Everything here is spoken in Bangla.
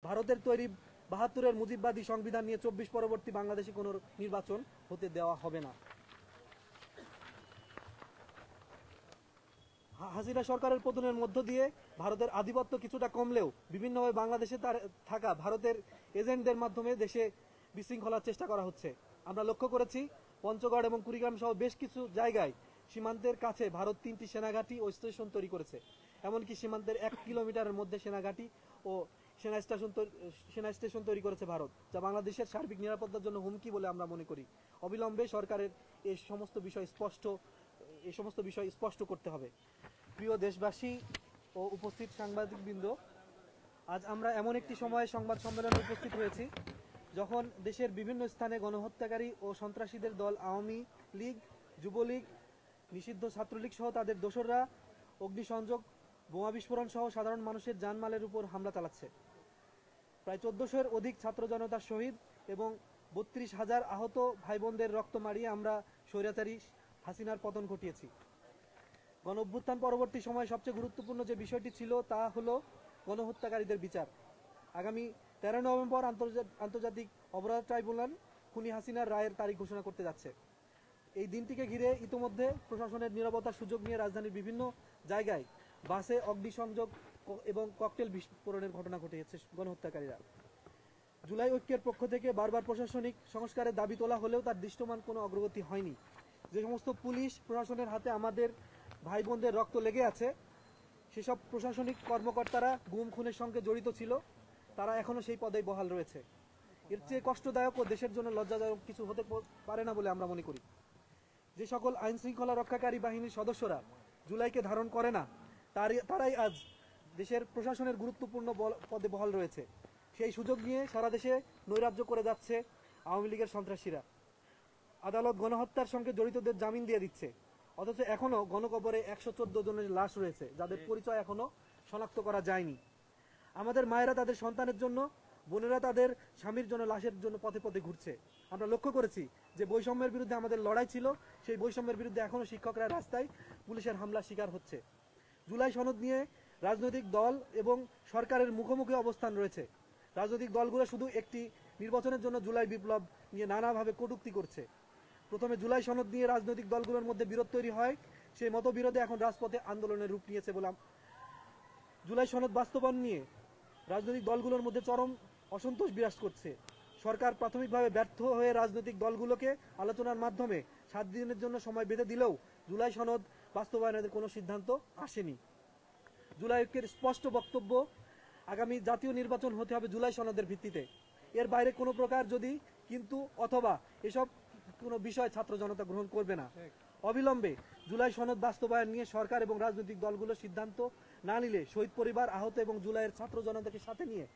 ভারতের তৈরি ৭২-এর মুজিববাদী সংবিধান নিয়ে ২৪ পরবর্তী বাংলাদেশে কোনো নির্বাচন হতে দেওয়া হবে না। হাসিনা সরকারের পতনের মধ্য দিয়ে ভারতের আধিপত্য কিছুটা কমলেও বিভিন্নভাবে বাংলাদেশে থাকা ভারতের এজেন্টদের মাধ্যমে দেশে বিশৃঙ্খলার চেষ্টা করা হচ্ছে। আমরা লক্ষ্য করেছি পঞ্চগড় এবং কুড়িগ্রাম সহ বেশ কিছু জায়গায় সীমান্তের কাছে ভারত ৩টি সেনাঘাঁটি ও স্টেশন তৈরি করেছে। এমনকি সীমান্তের ১ কিলোমিটারের মধ্যে সেনাঘাঁটি ও সেনা স্টেশন তৈরি করেছে ভারত, যা বাংলাদেশের সার্বিক নিরাপত্তার জন্য হুমকি বলে আমরা মনে করি। অবিলম্বে সরকারের এই সমস্ত বিষয় স্পষ্ট করতে হবে। প্রিয় দেশবাসী ও উপস্থিত সাংবাদিকবৃন্দ, আজ আমরা এমন একটি সময়ে সংবাদ সম্মেলনে উপস্থিত হয়েছি যখন দেশের বিভিন্ন স্থানে গণহত্যাকারী ও সন্ত্রাসীদের দল আওয়ামী লীগ, যুবলীগ, নিষিদ্ধ ছাত্রলীগ সহ তাদের দোসররা অগ্নিসংযোগ, বোমা বিস্ফোরণ সহ সাধারণ মানুষের জানমালের উপর হামলা চালাচ্ছে। প্রায় ১৪০০-এর অধিক ছাত্র জনতা শহীদ এবং ৩২,০০০ আহত ভাই বোনদের রক্ত মারিয়ে আমরা স্বৈরাচারী হাসিনার পতন ঘটিয়েছি। গণ অভ্যুত্থান পরবর্তী সময়ে সবচেয়ে গুরুত্বপূর্ণ যে বিষয়টি ছিল তা হলো গণহত্যাকারীদের বিচার। আগামী ১৩ নভেম্বর আন্তর্জাতিক অপরাধ ট্রাইব্যুনাল খুনি হাসিনার রায়ের তারিখ ঘোষণা করতে যাচ্ছে। এই দিনটিকে ঘিরে ইতোমধ্যে প্রশাসনের নীরবতার সুযোগ নিয়ে রাজধানীর বিভিন্ন জায়গায় বাসে অগ্নিসংযোগ এবং ককটেল বিস্ফোরণের ঘটনা ঘটিয়েছে গণহত্যাকারীরা। জুলাই ঐক্যের পক্ষ থেকে বারবার প্রশাসনিক সংস্কারের দাবি তোলা হলেও তার দৃশ্যমান কোনো অগ্রগতি হয়নি। যে সমস্ত পুলিশ প্রশাসনের হাতে আমাদের ভাই বোনদের রক্ত লেগে আছে, সেসব প্রশাসনিক কর্মকর্তারা গুম খুনের সঙ্গে জড়িত ছিল, তারা এখনো সেই পদেই বহাল রয়েছে। এর চেয়ে কষ্টদায়ক ও দেশের জন্য লজ্জাদায়ক কিছু হতে পারে না বলে আমরা মনে করি। যে সকল আইন শৃঙ্খলা রক্ষাকারী বাহিনীর সদস্যরা জুলাইকে ধারণ করে না, তারাই আজ দেশের প্রশাসনের গুরুত্বপূর্ণ পদে বহাল রয়েছে। সেই সুযোগ নিয়ে সারা দেশে নৈরাজ্য করে যাচ্ছে আওয়ামী লীগের সন্ত্রাসীরা। আদালত গণহত্যার সঙ্গে জড়িতদের জামিন দিয়ে দিচ্ছে, অথচ এখনো গণকবরে ১১৪ জনের লাশ রয়েছে, যাদের পরিচয় এখনো শনাক্ত করা যায়নি। আমাদের মায়েরা তাদের সন্তানের জন্য, বোনেরা তাদের স্বামীর জন্য লাশের জন্য পথে পথে ঘুরছে। আমরা লক্ষ্য করেছি যে বৈষম্যের বিরুদ্ধে আমাদের লড়াই ছিল, সেই বৈষম্যের বিরুদ্ধে এখনো শিক্ষকরা রাস্তায় পুলিশের হামলার শিকার হচ্ছে। জুলাই সনদ নিয়ে রাজনৈতিক দল এবং সরকারের মুখোমুখি অবস্থান রয়েছে। রাজনৈতিক দলগুলো শুধু একটি নির্বাচনের জন্য জুলাই বিপ্লব নিয়ে নানাভাবে কটূক্তি করছে। প্রথমে জুলাই সনদ নিয়ে রাজনৈতিক দলগুলোর মধ্যে বিরোধ তৈরি হয়, সেই মতবিরোধে এখন রাজপথে আন্দোলনের রূপ নিয়েছে বলে। জুলাই সনদ বাস্তবায়ন নিয়ে রাজনৈতিক দলগুলোর মধ্যে চরম অসন্তোষ বিরাজ করছে। সরকার প্রাথমিকভাবে ব্যর্থ হয়ে রাজনৈতিক দলগুলোকে আলোচনার মাধ্যমে ৭ দিনের জন্য সময় বেঁধে দিলেও জুলাই সনদ বাস্তবায়নের কোনো সিদ্ধান্ত আসেনি। জুলাই ঐক্যের স্পষ্ট বক্তব্য, আগামী জাতীয় নির্বাচন হতে হবে জুলাই সনদের ভিত্তিতে। এর বাইরে কোনো প্রকার যদি কিন্তু অথবা এসব কোনো বিষয় ছাত্র জনতা গ্রহণ করবে না। অবিলম্বে জুলাই সনদ বাস্তবায়ন নিয়ে সরকার এবং রাজনৈতিক দলগুলো সিদ্ধান্ত না নিলে শহীদ পরিবার, আহত এবং জুলাইয়ের ছাত্র জনতাকে সাথে নিয়ে